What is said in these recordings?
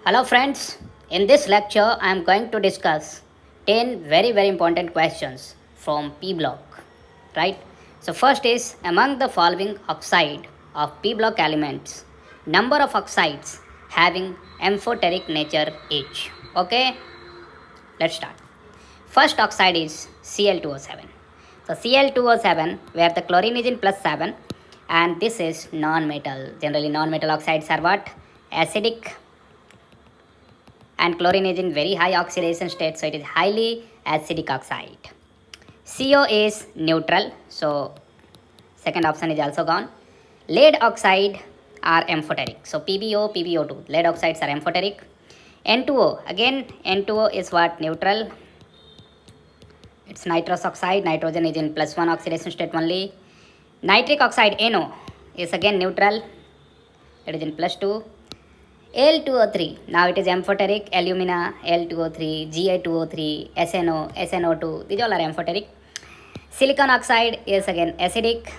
Hello friends, in this lecture I am going to discuss 10 very important questions from P block, right? So first is among the following oxide of P block elements, number of oxides having amphoteric nature each. Okay, let's start. First oxide is Cl2O7. So Cl2O7 where the chlorine is in plus 7 and this is non-metal. Generally non-metal oxides are what? Acidic, and chlorine is in very high oxidation state, so it is highly acidic oxide. CO is neutral, so second option is also gone. Lead oxide are amphoteric, so PbO, PbO2, lead oxides are amphoteric. N2O, again N2O is what? Neutral. It's nitrous oxide, nitrogen is in plus 1 oxidation state only. Nitric oxide NO is again neutral, it is in plus 2. Al2O3, now it is amphoteric, alumina, Al2O3, Gi2O3, SNO, SNO2, these all are amphoteric. Silicon oxide is again acidic,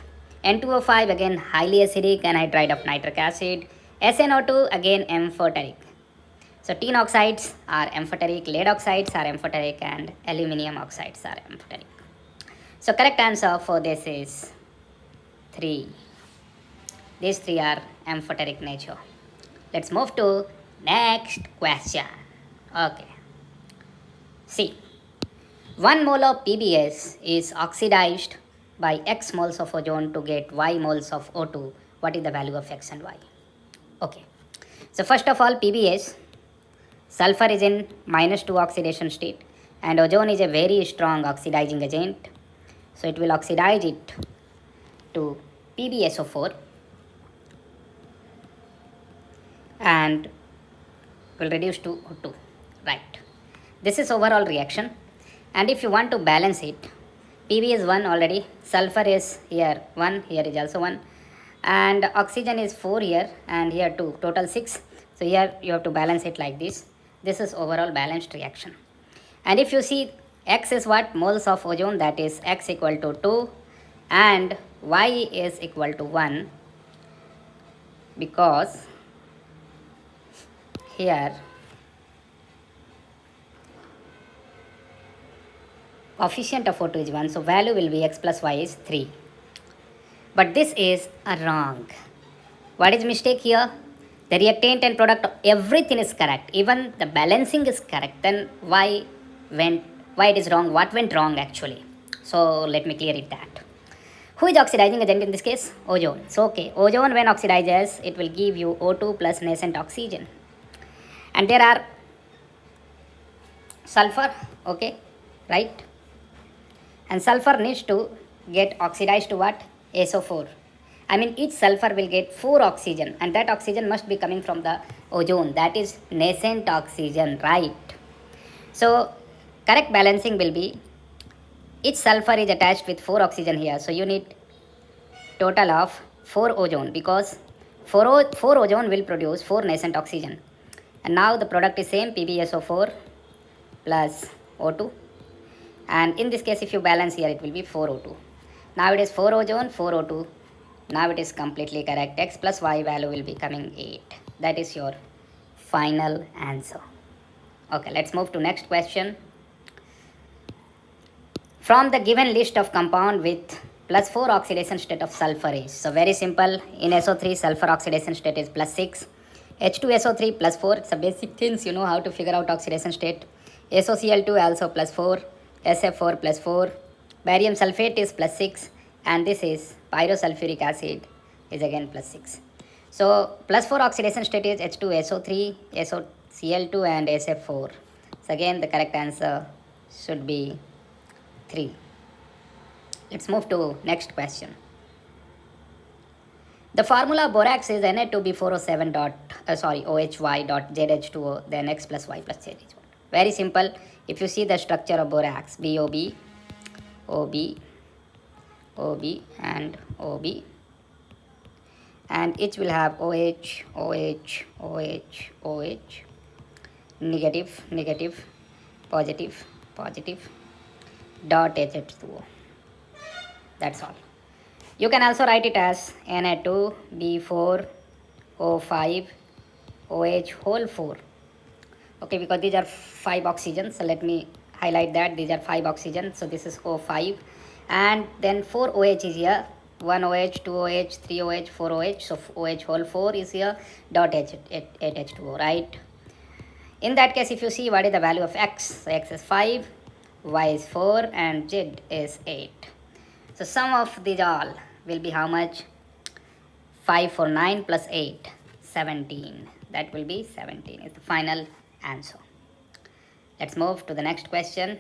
N2O5 again highly acidic, anhydride of nitric acid, SNO2 again amphoteric. So tin oxides are amphoteric, lead oxides are amphoteric, and aluminium oxides are amphoteric. So correct answer for this is 3. These 3 are amphoteric nature. Let's move to next question. Okay. See, 1 mole of PbS is oxidized by X moles of ozone to get Y moles of O2. What is the value of X and Y? Okay. So first of all, PbS, sulfur is in -2 oxidation state and ozone is a very strong oxidizing agent. So it will oxidize it to PbSO4 and will reduce to O2, right? This is overall reaction, and if you want to balance it, Pb is 1 already, sulfur is here 1, here is also 1, and oxygen is 4 here and here 2, total 6. So here you have to balance it like this. This is overall balanced reaction. And if you see, X is what? Moles of ozone, that is X equal to 2 and Y is equal to 1, because here coefficient of O2 is 1, so value will be X plus Y is 3. But this is a wrong. What is mistake here? The reactant and product, everything is correct. Even the balancing is correct. Then why it is wrong? What went wrong actually? So let me clear it that. Who is oxidizing agent in this case? Ozone. So okay, ozone when oxidizes, it will give you O2 plus nascent oxygen. And there are sulfur, okay, right? And sulfur needs to get oxidized to what? SO4. I mean each sulfur will get 4 oxygen, and that oxygen must be coming from the ozone, that is nascent oxygen, right? So correct balancing will be each sulfur is attached with 4 oxygen here, so you need total of 4 ozone, because 4 ozone will produce 4 nascent oxygen. And now the product is same, PbSO4 plus O2, and in this case if you balance here it will be 4O2. Now it is 4 ozone, 4O2. Now it is completely correct. X plus Y value will be coming 8. That is your final answer. Okay, let's move to next question. From the given list of compound with plus 4 oxidation state of sulfur is, so very simple, in SO3 sulfur oxidation state is plus 6, H2SO3 plus 4, it's a basic things, you know how to figure out oxidation state. SOCl2 also plus 4, SF4 plus 4, barium sulfate is plus 6, and this is pyrosulfuric acid is again plus 6. So plus 4 oxidation state is H2SO3, SOCl2 and SF4. So again the correct answer should be 3. Let's move to next question. The formula of borax is Na2B407 OHY dot ZH2O, then X plus Y plus ZH1. Very simple. If you see the structure of borax, BOB, OB, OB and OB, and each will have OH, OH, OH, OH, negative, negative, positive, positive, dot HH2O. That's all. You can also write it as Na2B4O5 OH whole 4 Okay, because these are 5 oxygens, so let me highlight that these are 5 oxygens. So this is O5, and then 4 OH is here, 1 OH, 2 OH, 3 OH, 4 OH. So OH whole 4 is here, dot H, 8 H2O, right? In that case, if you see what is the value of X, so X is 5, Y is 4, and Z is 8. So sum of these all will be how much? 5 for 9 plus 8, 17. That will be 17 is the final answer. Let's move to the next question.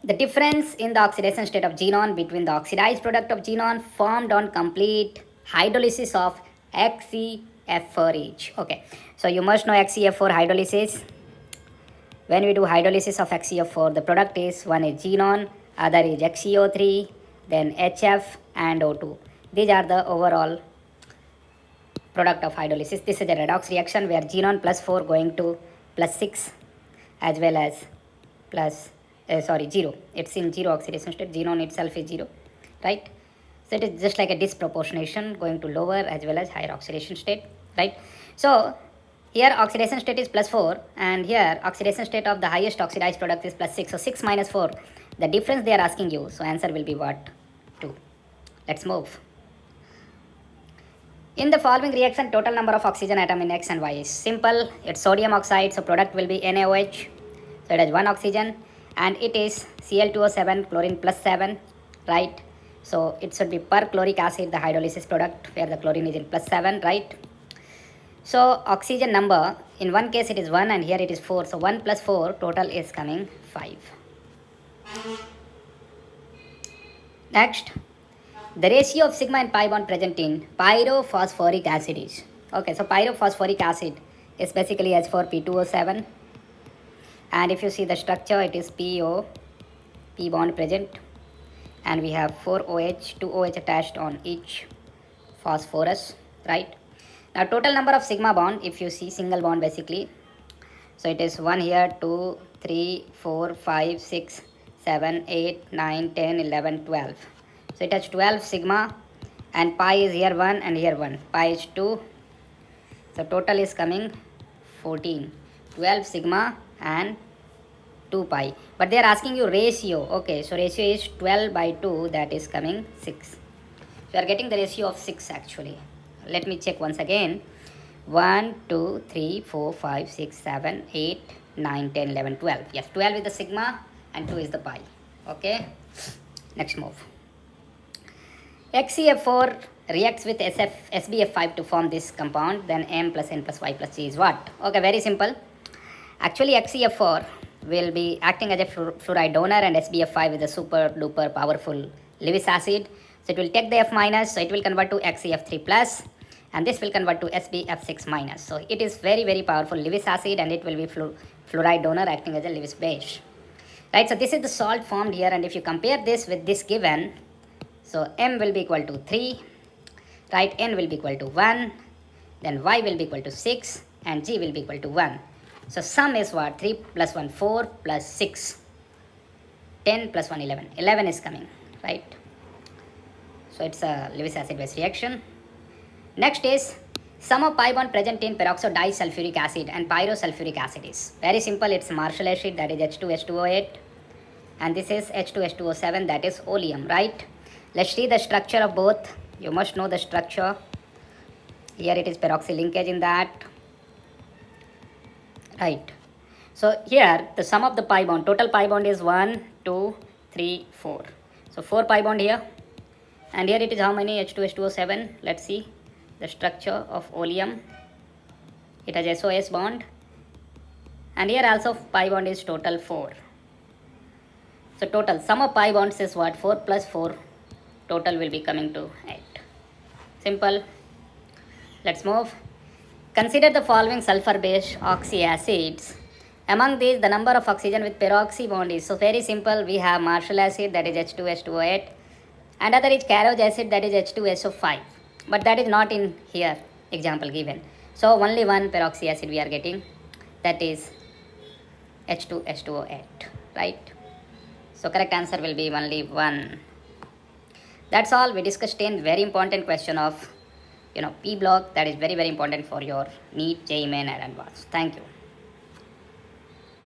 The difference in the oxidation state of xenon between the oxidized product of xenon formed on complete hydrolysis of XeF4 each. Okay, so you must know XeF4 hydrolysis. When we do hydrolysis of XeF4, the product is one is xenon, other is XeO3, then HF and O2. These are the overall product of hydrolysis. This is a redox reaction where xenon plus 4 going to plus 6 as well as plus 0. It's in 0 oxidation state. Xenon itself is 0, right? So it is just like a disproportionation going to lower as well as higher oxidation state, right? So here oxidation state is plus 4, and here oxidation state of the highest oxidized product is plus 6. So 6 minus 4, the difference they are asking you. So answer will be what? 2. Let's move. In the following reaction, total number of oxygen atom in X and Y is simple. It's sodium oxide, so product will be NaOH. So it has 1 oxygen, and it is Cl2O7, chlorine plus 7, right? So it should be perchloric acid, the hydrolysis product, where the chlorine is in plus 7, right? So oxygen number, in one case it is 1 and here it is 4. So 1 plus 4, total is coming 5. Next, the ratio of sigma and pi bond present in pyrophosphoric acid is. Okay, so pyrophosphoric acid is basically H4P2O7. And if you see the structure, it is PO, P bond present. And we have 4 OH, 2 OH attached on each phosphorus, right? Now total number of sigma bond, if you see single bond basically. So it is 1 here, 2, 3, 4, 5, 6, 7, 8, 9, 10, 11, 12. So it has 12 sigma, and pi is here 1 and here 1. Pi is 2. So total is coming 14. 12 sigma and 2 pi. But they are asking you ratio. Okay, so ratio is 12 by 2, that is coming 6. So you are getting the ratio of 6 actually. Let me check once again. 1, 2, 3, 4, 5, 6, 7, 8, 9, 10, 11, 12. Yes, 12 is the sigma and 2 is the pi. Okay, next move. XeF4 reacts with SbF5 to form this compound, then M plus N plus Y plus G is what? Okay, very simple. Actually, XeF4 will be acting as a fluoride donor, and SbF5 is a super duper powerful Lewis acid. So it will take the F minus, so it will convert to XeF3 plus, and this will convert to SbF6 minus. So it is very, very powerful Lewis acid, and it will be fluoride donor acting as a Lewis base. Right, so this is the salt formed here, and if you compare this with this given, so M will be equal to 3, right, N will be equal to 1, then Y will be equal to 6, and G will be equal to 1. So sum is what? 3 plus 1, 4 plus 6, 10 plus 1, 11. 11 is coming, right? So it's a Lewis acid base reaction. Next is sum of pi bond present in peroxide disulfuric acid and pyrosulfuric acid is. Very simple, it's Marshall acid, that is H2H2O8, and this is H2H2O7, that is oleum, right? Let's see the structure of both. You must know the structure. Here it is peroxy linkage in that, right? So here the sum of the pi bond, total pi bond is 1, 2, 3, 4. So 4 pi bond here, and here it is how many? H2H2O7. Let's see the structure of oleum. It has SOS bond, and here also pi bond is total 4. So total sum of pi bonds is what? 4 plus 4. Total will be coming to 8. Simple. Let's move. Consider the following sulfur-based oxy acids. Among these, the number of oxygen with peroxy bond is. So very simple. We have Marshall acid, that is H2H2O8, and other is Carrot acid, that is H2SO5. But that is not in here example given. So only one peroxy acid we are getting, that is H2H2O8, right? So correct answer will be only 1. That's all. We discussed 10 very important question of P block, that is very, very important for your NEET, JEE Main and advanced. Thank you.